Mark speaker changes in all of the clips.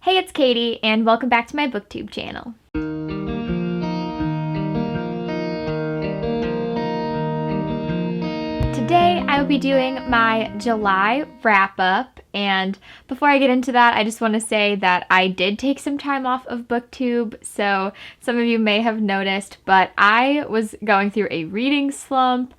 Speaker 1: Hey, it's Katie, and welcome back to my booktube channel. Today, I will be doing my July wrap-up, and before I get into that, I just want to say that I did take some time off of booktube, so some of you may have noticed, but I was going through a reading slump.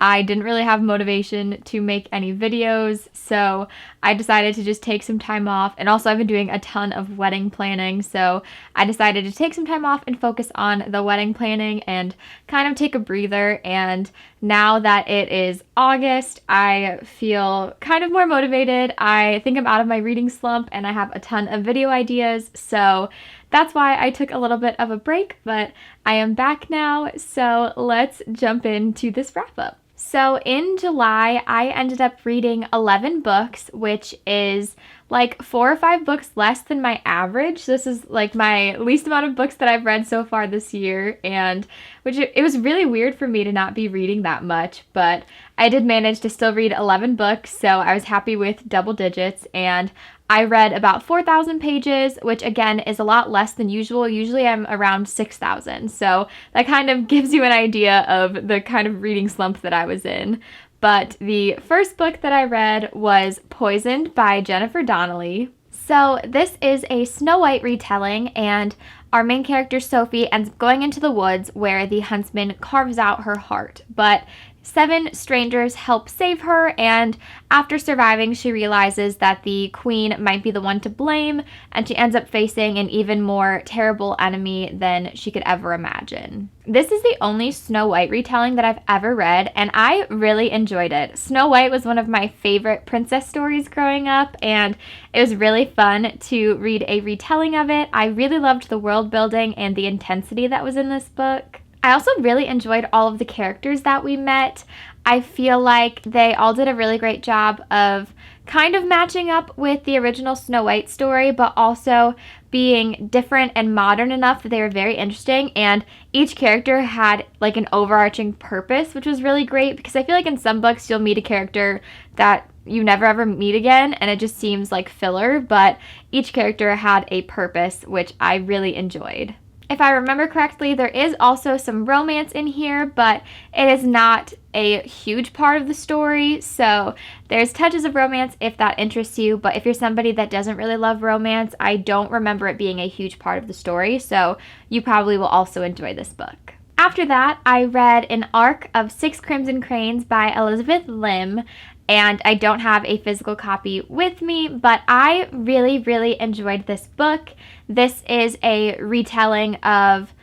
Speaker 1: I didn't really have motivation to make any videos, so I decided to just take some time off. And also I've been doing a ton of wedding planning, so I decided to take some time off and focus on the wedding planning and kind of take a breather. And now that it is August, I feel kind of more motivated. I think I'm out of my reading slump and I have a ton of video ideas, so that's why I took a little bit of a break, but I am back now, so let's jump into this wrap-up. So in July, I ended up reading 11 books, which is like 4 or 5 books less than my average. This is like my least amount of books that I've read so far this year, and it was really weird for me to not be reading that much, but I did manage to still read 11 books, so I was happy with double digits, and I read about 4,000 pages, which again is a lot less than usual. Usually I'm around 6,000, so that kind of gives you an idea of the kind of reading slump that I was in. But the first book that I read was Poisoned by Jennifer Donnelly. So this is a Snow White retelling, and our main character Sophie ends up going into the woods where the huntsman carves out her heart. But 7 strangers help save her, and after surviving, she realizes that the queen might be the one to blame, and she ends up facing an even more terrible enemy than she could ever imagine. This is the only Snow White retelling that I've ever read, and I really enjoyed it. Snow White was one of my favorite princess stories growing up, and it was really fun to read a retelling of it. I really loved the world building and the intensity that was in this book. I also really enjoyed all of the characters that we met. I feel like they all did a really great job of kind of matching up with the original Snow White story, but also being different and modern enough that they were very interesting, and each character had like an overarching purpose, which was really great, because I feel like in some books you'll meet a character that you never ever meet again and it just seems like filler, but each character had a purpose, which I really enjoyed. If I remember correctly, there is also some romance in here, but it is not a huge part of the story, so there's touches of romance if that interests you, but if you're somebody that doesn't really love romance, I don't remember it being a huge part of the story, so you probably will also enjoy this book. After that, I read an arc of 6 Crimson Cranes by Elizabeth Lim, and I don't have a physical copy with me, but I really enjoyed this book. This is a retelling of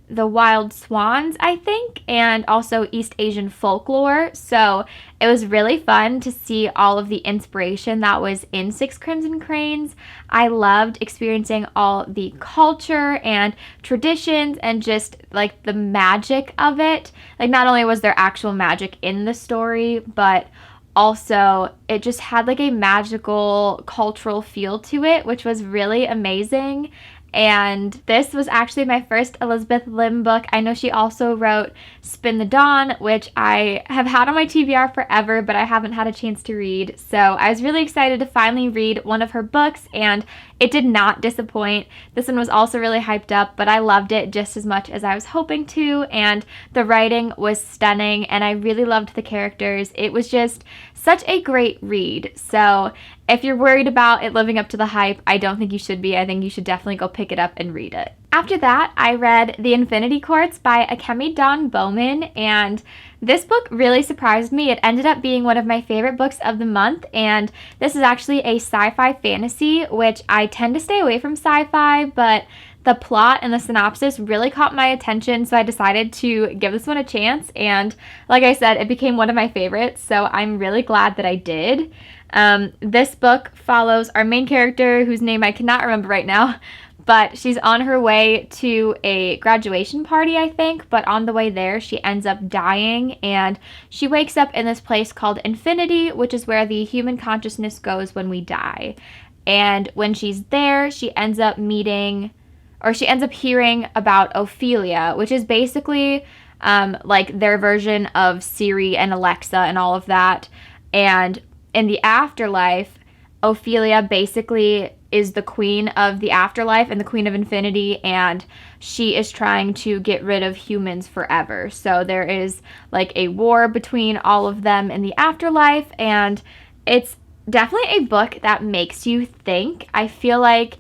Speaker 1: the Wild Swans, I think, and also East Asian folklore, so it was really fun to see all of the inspiration that was in 6 Crimson Cranes. I loved experiencing all the culture and traditions and just like the magic of it. Like, not only was there actual magic in the story, but also it just had like a magical cultural feel to it, which was really amazing. And this was actually my first Elizabeth Lim book. I know she also wrote Spin the Dawn, which I have had on my TBR forever, but I haven't had a chance to read. So I was really excited to finally read one of her books, and it did not disappoint. This one was also really hyped up, but I loved it just as much as I was hoping to, and the writing was stunning, and I really loved the characters. It was just such a great read. So if you're worried about it living up to the hype, I don't think you should be. I think you should definitely go pick it up and read it. After that, I read The Infinity Quartz by Akemi Dawn Bowman, and this book really surprised me. It ended up being one of my favorite books of the month, and this is actually a sci-fi fantasy, which I tend to stay away from sci-fi, but the plot and the synopsis really caught my attention, so I decided to give this one a chance, and like I said, it became one of my favorites, so I'm really glad that I did. This book follows our main character, whose name I cannot remember right now, but she's on her way to a graduation party, I think, but on the way there, she ends up dying, and she wakes up in this place called Infinity, which is where the human consciousness goes when we die. And when she's there, she ends up hearing about Ophelia, which is basically like their version of Siri and Alexa and all of that. And in the afterlife, Ophelia basically is the queen of the afterlife and the queen of infinity, and she is trying to get rid of humans forever. So there is like a war between all of them in the afterlife, and it's definitely a book that makes you think. I feel like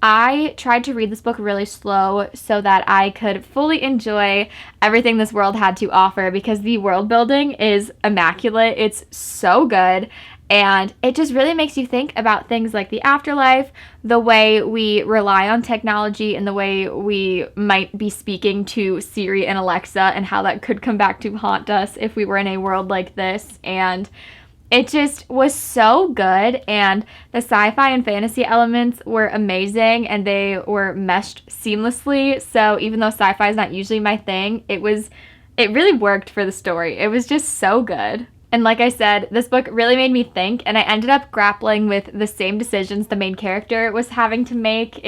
Speaker 1: I tried to read this book really slow so that I could fully enjoy everything this world had to offer, because the world building is immaculate. It's so good. And it just really makes you think about things like the afterlife, the way we rely on technology, and the way we might be speaking to Siri and Alexa, and how that could come back to haunt us if we were in a world like this. And it just was so good, and the sci-fi and fantasy elements were amazing, and they were meshed seamlessly. So even though sci-fi is not usually my thing, it really worked for the story. It was just so good. And like I said, this book really made me think, and I ended up grappling with the same decisions the main character was having to make.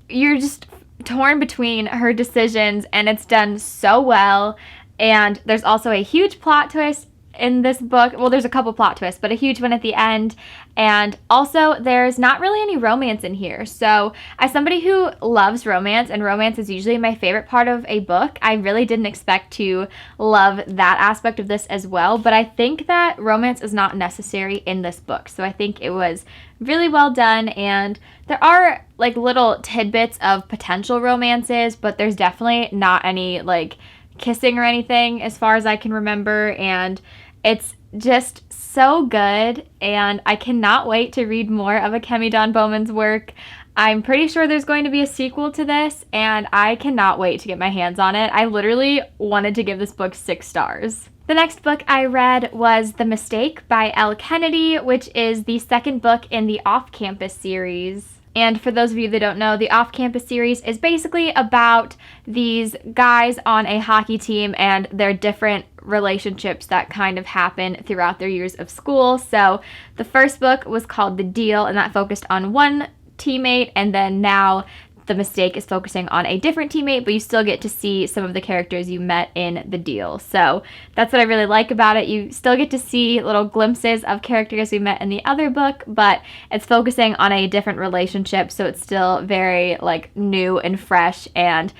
Speaker 1: You're just torn between her decisions, and it's done so well. And there's also a huge plot twist in this book. Well, there's a couple plot twists, but a huge one at the end. And also, there's not really any romance in here. So, as somebody who loves romance, and romance is usually my favorite part of a book, I really didn't expect to love that aspect of this as well. But I think that romance is not necessary in this book. So, I think it was really well done. And there are like little tidbits of potential romances, but there's definitely not any like kissing or anything as far as I can remember. And it's just so good, and I cannot wait to read more of Akemi Dawn Bowman's work. I'm pretty sure there's going to be a sequel to this, and I cannot wait to get my hands on it. I literally wanted to give this book 6 stars. The next book I read was The Mistake by Elle Kennedy, which is the second book in the Off-Campus series. And for those of you that don't know, the Off-Campus series is basically about these guys on a hockey team and their different relationships that kind of happen throughout their years of school. So the first book was called The Deal, and that focused on one teammate, and then now The Mistake is focusing on a different teammate, but you still get to see some of the characters you met in The Deal. So that's what I really like about it. You still get to see little glimpses of characters we met in the other book, but it's focusing on a different relationship, so it's still very like new and fresh and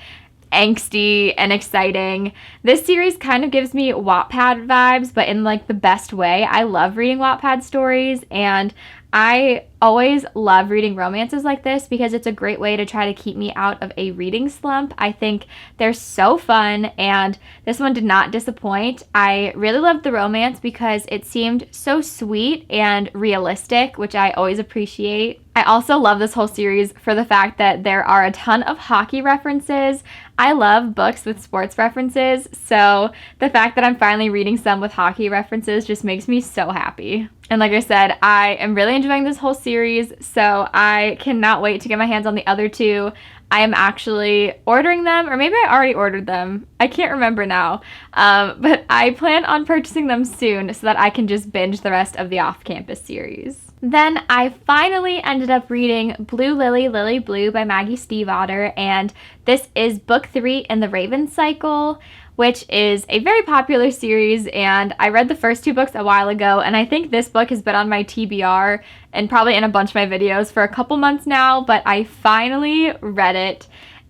Speaker 1: angsty and exciting. This series kind of gives me Wattpad vibes, but in like the best way. I love reading Wattpad stories, and I always love reading romances like this because it's a great way to try to keep me out of a reading slump. I think they're so fun, and this one did not disappoint. I really loved the romance because it seemed so sweet and realistic, which I always appreciate. I also love this whole series for the fact that there are a ton of hockey references. I love books with sports references, so the fact that I'm finally reading some with hockey references just makes me so happy. And like I said, I am really enjoying this whole series, so I cannot wait to get my hands on the other 2. I am actually ordering them, or maybe I already ordered them. I can't remember now, but I plan on purchasing them soon so that I can just binge the rest of the Off-Campus series. Then I finally ended up reading Blue Lily, Lily Blue by Maggie Stiefvater, and this is book 3 in the Raven cycle, which is a very popular series, and I read the first 2 books a while ago, and I think this book has been on my TBR and probably in a bunch of my videos for a couple months now, but I finally read it,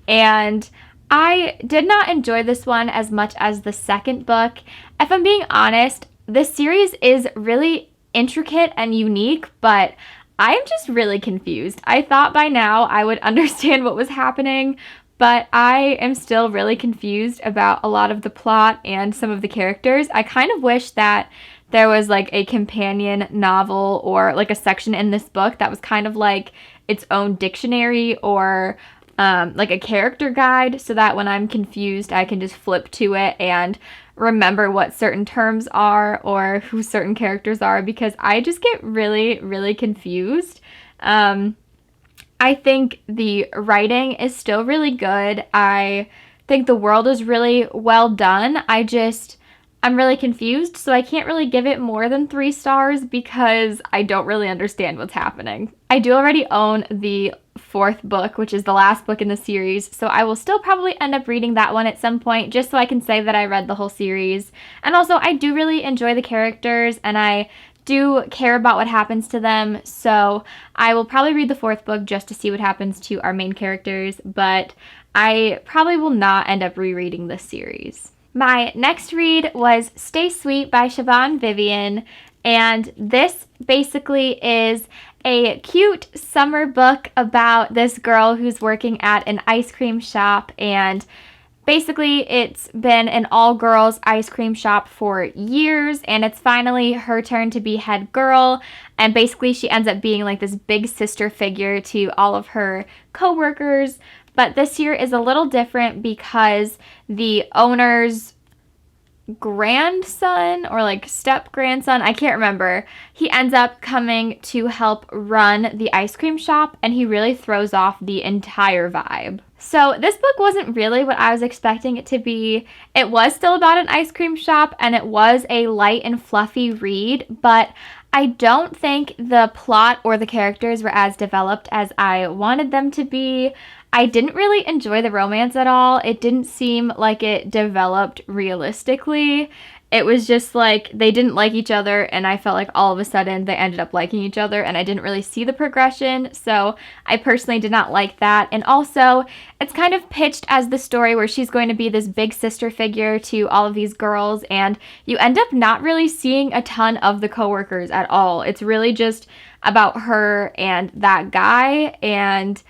Speaker 1: and I did not enjoy this one as much as the second book. If I'm being honest, this series is really intricate and unique, but I'm just really confused. I thought by now I would understand what was happening, but I am still really confused about a lot of the plot and some of the characters. I kind of wish that there was like a companion novel or like a section in this book that was kind of like its own dictionary or like a character guide, so that when I'm confused I can just flip to it and remember what certain terms are or who certain characters are, because I just get really, really confused. I think the writing is still really good. I think the world is really well done. I'm really confused, so I can't really give it more than 3 stars because I don't really understand what's happening. I do already own the 4th book, which is the last book in the series, so I will still probably end up reading that one at some point just so I can say that I read the whole series. And also, I do really enjoy the characters, and I do care about what happens to them, so I will probably read the fourth book just to see what happens to our main characters, but I probably will not end up rereading this series. My next read was Stay Sweet by Siobhan Vivian, and this basically is a cute summer book about this girl who's working at an ice cream shop, and basically it's been an all-girls ice cream shop for years, and it's finally her turn to be head girl, and basically she ends up being like this big sister figure to all of her coworkers. But this year is a little different because the owner's grandson or like step grandson, I can't remember, he ends up coming to help run the ice cream shop, and he really throws off the entire vibe. So this book wasn't really what I was expecting it to be. It was still about an ice cream shop, and it was a light and fluffy read, but I don't think the plot or the characters were as developed as I wanted them to be. I didn't really enjoy the romance at all. It didn't seem like it developed realistically. It was just like they didn't like each other, and I felt like all of a sudden they ended up liking each other, and I didn't really see the progression, so I personally did not like that. And also, it's kind of pitched as the story where she's going to be this big sister figure to all of these girls, and you end up not really seeing a ton of the coworkers at all. It's really just about her and that guy, and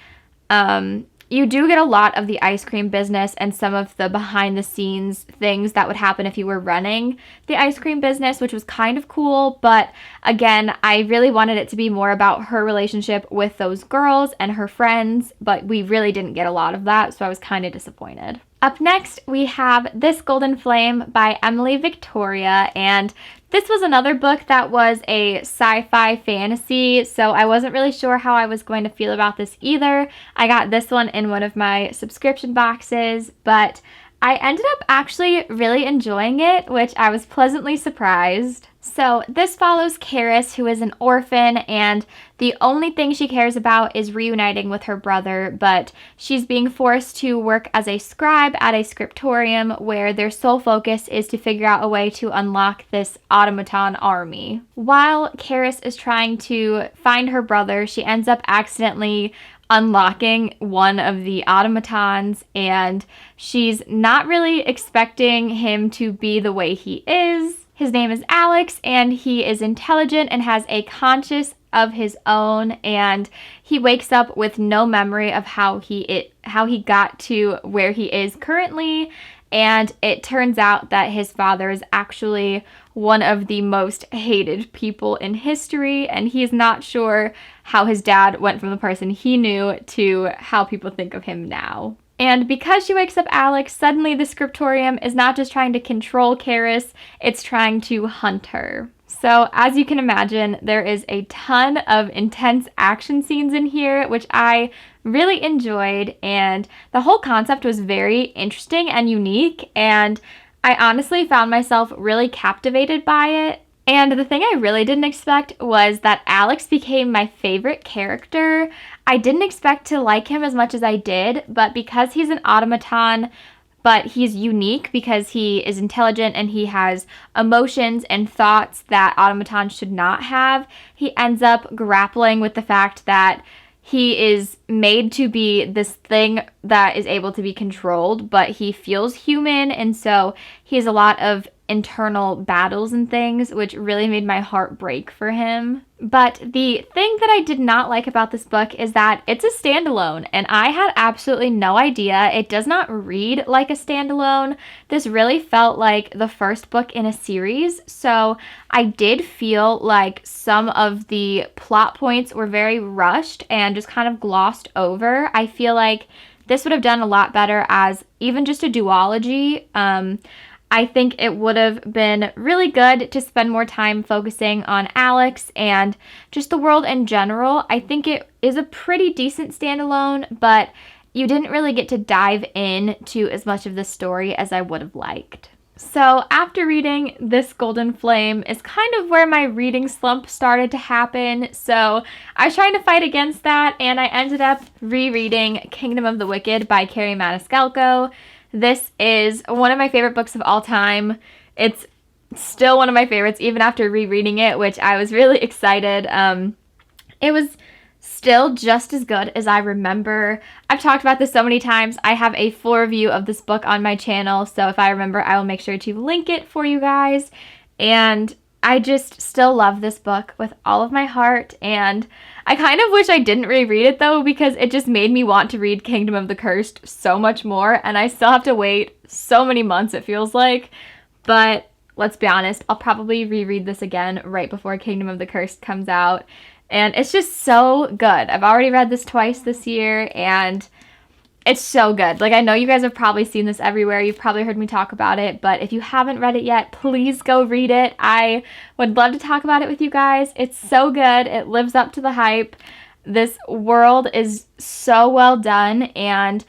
Speaker 1: you do get a lot of the ice cream business and some of the behind the scenes things that would happen if you were running the ice cream business, which was kind of cool. But again, I really wanted it to be more about her relationship with those girls and her friends, but we really didn't get a lot of that, so I was kind of disappointed. Up next, we have This Golden Flame by Emily Victoria, and this was another book that was a sci-fi fantasy, so I wasn't really sure how I was going to feel about this either. I got this one in one of my subscription boxes, but I ended up actually really enjoying it, which I was pleasantly surprised. So this follows Karis, who is an orphan, and the only thing she cares about is reuniting with her brother, but she's being forced to work as a scribe at a scriptorium where their sole focus is to figure out a way to unlock this automaton army. While Karis is trying to find her brother, she ends up accidentally unlocking one of the automatons, and she's not really expecting him to be the way he is. His name is Alex, and he is intelligent and has a conscience of his own, and he wakes up with no memory of how he got to where he is currently, and it turns out that his father is actually one of the most hated people in history, and he's not sure how his dad went from the person he knew to how people think of him now. And because she wakes up Alex, suddenly the scriptorium is not just trying to control Karis, it's trying to hunt her. So as you can imagine, there is a ton of intense action scenes in here, which I really enjoyed, and the whole concept was very interesting and unique, and I honestly found myself really captivated by it. And the thing I really didn't expect was that Alex became my favorite character. I didn't expect to like him as much as I did, but because he's an automaton, but he's unique because he is intelligent and he has emotions and thoughts that automatons should not have, he ends up grappling with the fact that he is made to be this thing that is able to be controlled, but he feels human, and so he has a lot of internal battles and things, which really made my heart break for him. But the thing that I did not like about this book is that it's a standalone, and I had absolutely no idea. It does not read like a standalone. This really felt like the first book in a series, so I did feel like some of the plot points were very rushed and just kind of glossed over. I feel like this would have done a lot better as even just a duology. I think it would have been really good to spend more time focusing on Alex and just the world in general. I think it is a pretty decent standalone, but you didn't really get to dive into as much of the story as I would have liked. So after reading This Golden Flame is kind of where my reading slump started to happen. So I was trying to fight against that, and I ended up rereading Kingdom of the Wicked by Carrie Maniscalco. This is one of my favorite books of all time. It's still one of my favorites, even after rereading it, which I was really excited. It was still just as good as I remember. I've talked about this so many times. I have a full review of this book on my channel, so if I remember, I will make sure to link it for you guys. And I just still love this book with all of my heart, and I kind of wish I didn't reread it though, because it just made me want to read Kingdom of the Cursed so much more, and I still have to wait so many months, it feels like. But let's be honest, I'll probably reread this again right before Kingdom of the Cursed comes out. And it's just so good. I've already read this twice this year, and it's so good. Like, I know you guys have probably seen this everywhere. You've probably heard me talk about it, but if you haven't read it yet, please go read it. I would love to talk about it with you guys. It's so good. It lives up to the hype. This world is so well done, and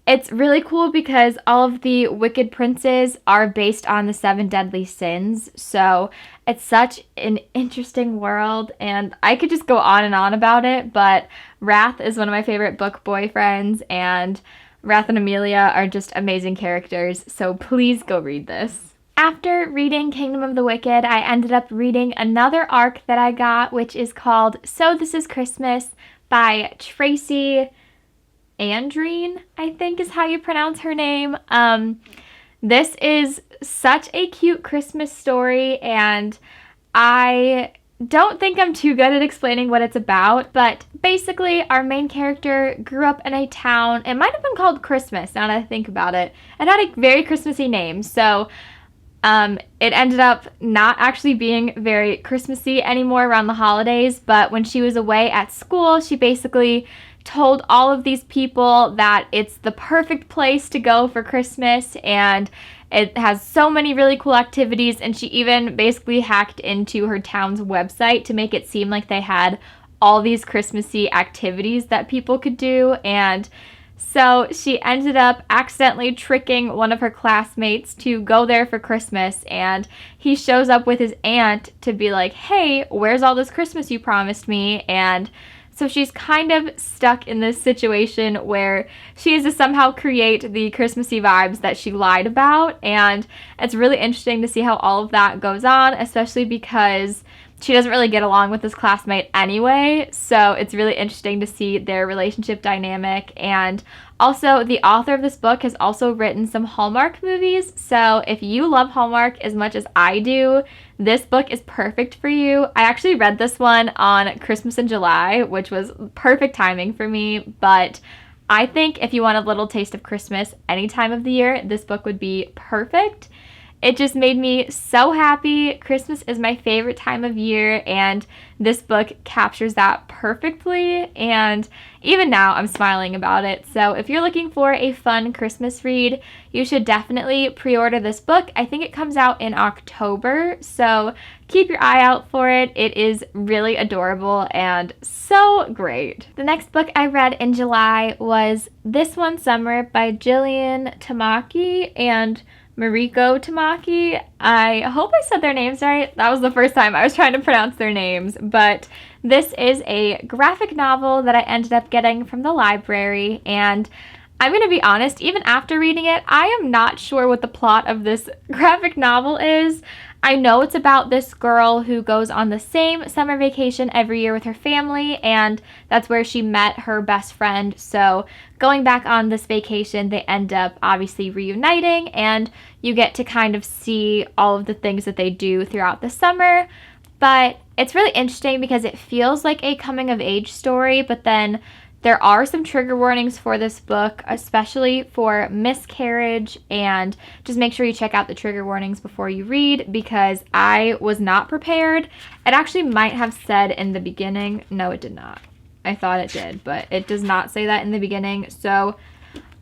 Speaker 1: it's really cool because all of the wicked princes are based on the 7 deadly sins. So it's such an interesting world, and I could just go on and on about it, but Wrath is one of my favorite book boyfriends, and Wrath and Amelia are just amazing characters, so please go read this. After reading Kingdom of the Wicked, I ended up reading another arc that I got, which is called So This Is Christmas by Tracy Andreen, I think is how you pronounce her name. This is such a cute Christmas story, and I don't think I'm too good at explaining what it's about, but basically our main character grew up in a town. It might have been called Christmas, now that I think about it. It had a very Christmassy name, so it ended up not actually being very Christmassy anymore around the holidays, but when she was away at school, she basically told all of these people that it's the perfect place to go for Christmas, and it has so many really cool activities, and she even basically hacked into her town's website to make it seem like they had all these Christmassy activities that people could do. And so she ended up accidentally tricking one of her classmates to go there for Christmas, and he shows up with his aunt to be like, hey, where's all this Christmas you promised me? And so she's kind of stuck in this situation where she has to somehow create the Christmassy vibes that she lied about, and it's really interesting to see how all of that goes on, especially because she doesn't really get along with this classmate anyway, so it's really interesting to see their relationship dynamic. And also, the author of this book has also written some Hallmark movies, so if you love Hallmark as much as I do, this book is perfect for you. I actually read this one on Christmas in July, which was perfect timing for me, but I think if you want a little taste of Christmas any time of the year, this book would be perfect. It just made me so happy. Christmas is my favorite time of year, and this book captures that perfectly, and even now I'm smiling about it. So if you're looking for a fun Christmas read, you should definitely pre-order this book. I think it comes out in October, so keep your eye out for it. It is really adorable and so great. The next book I read in July was This One Summer by Jillian Tamaki and Mariko Tamaki. I hope I said their names right. That was the first time I was trying to pronounce their names, but this is a graphic novel that I ended up getting from the library, and I'm going to be honest, even after reading it, I am not sure what the plot of this graphic novel is. I know it's about this girl who goes on the same summer vacation every year with her family, and that's where she met her best friend. So going back on this vacation, they end up obviously reuniting, and you get to kind of see all of the things that they do throughout the summer. But it's really interesting because it feels like a coming of age story, but then there are some trigger warnings for this book, especially for miscarriage, and just make sure you check out the trigger warnings before you read, because I was not prepared. It actually might have said in the beginning. No, it did not. I thought it did, but it does not say that in the beginning. So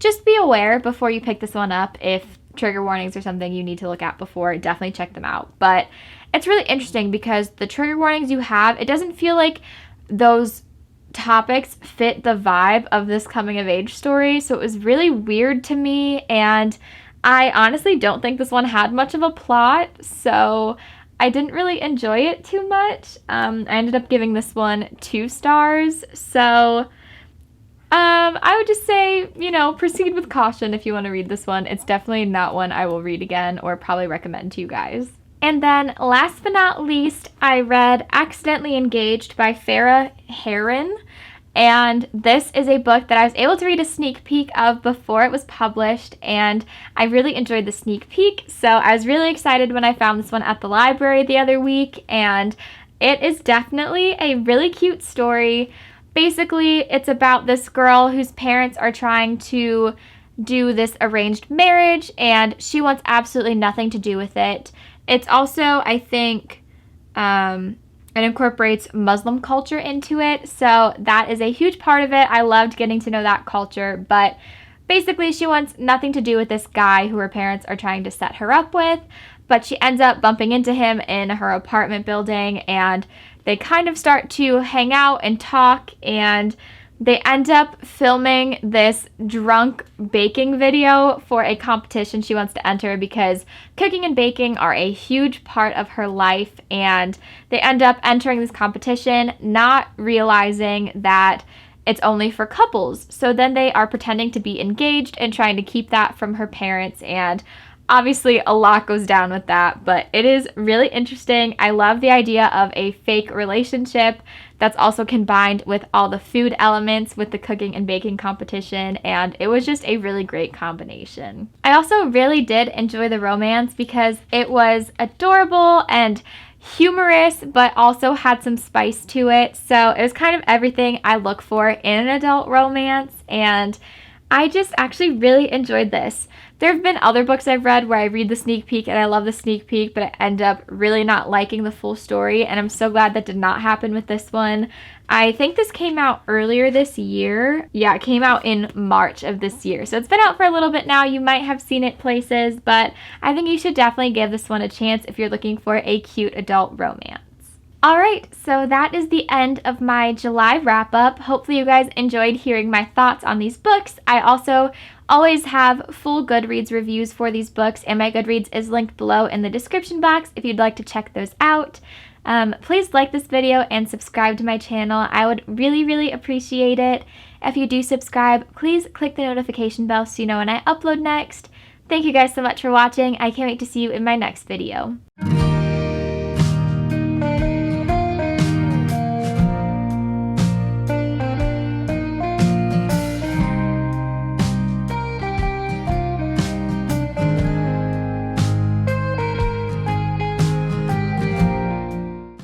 Speaker 1: just be aware before you pick this one up. If trigger warnings are something you need to look at before, definitely check them out. But it's really interesting because the trigger warnings you have, it doesn't feel like those topics fit the vibe of this coming of age story, so it was really weird to me, and I honestly don't think this one had much of a plot, so I didn't really enjoy it too much. I ended up giving this one 2 stars, so I would just say, proceed with caution if you want to read this one. It's definitely not one I will read again or probably recommend to you guys. And then last but not least, I read Accidentally Engaged by Farah Heron. And this is a book that I was able to read a sneak peek of before it was published, and I really enjoyed the sneak peek. So I was really excited when I found this one at the library the other week, and it is definitely a really cute story. Basically, it's about this girl whose parents are trying to do this arranged marriage, and she wants absolutely nothing to do with it. It's also, I think, it incorporates Muslim culture into it, so that is a huge part of it. I loved getting to know that culture, but basically she wants nothing to do with this guy who her parents are trying to set her up with, but she ends up bumping into him in her apartment building, and they kind of start to hang out and talk, and they end up filming this drunk baking video for a competition she wants to enter because cooking and baking are a huge part of her life, and they end up entering this competition not realizing that it's only for couples. So then they are pretending to be engaged and trying to keep that from her parents, and obviously a lot goes down with that, but it is really interesting. I love the idea of a fake relationship that's also combined with all the food elements with the cooking and baking competition, and it was just a really great combination. I also really did enjoy the romance because it was adorable and humorous, but also had some spice to it. So it was kind of everything I look for in an adult romance, and I just actually really enjoyed this. There have been other books I've read where I read the sneak peek and I love the sneak peek, but I end up really not liking the full story, and I'm so glad that did not happen with this one. I think this came out earlier this year. Yeah, it came out in March of this year, so it's been out for a little bit now. You might have seen it places, but I think you should definitely give this one a chance if you're looking for a cute adult romance. Alright, so that is the end of my July wrap-up. Hopefully you guys enjoyed hearing my thoughts on these books. I also always have full Goodreads reviews for these books, and my Goodreads is linked below in the description box if you'd like to check those out. Please like this video and subscribe to my channel. I would really appreciate it. If you do subscribe, please click the notification bell so you know when I upload next. Thank you guys so much for watching. I can't wait to see you in my next video.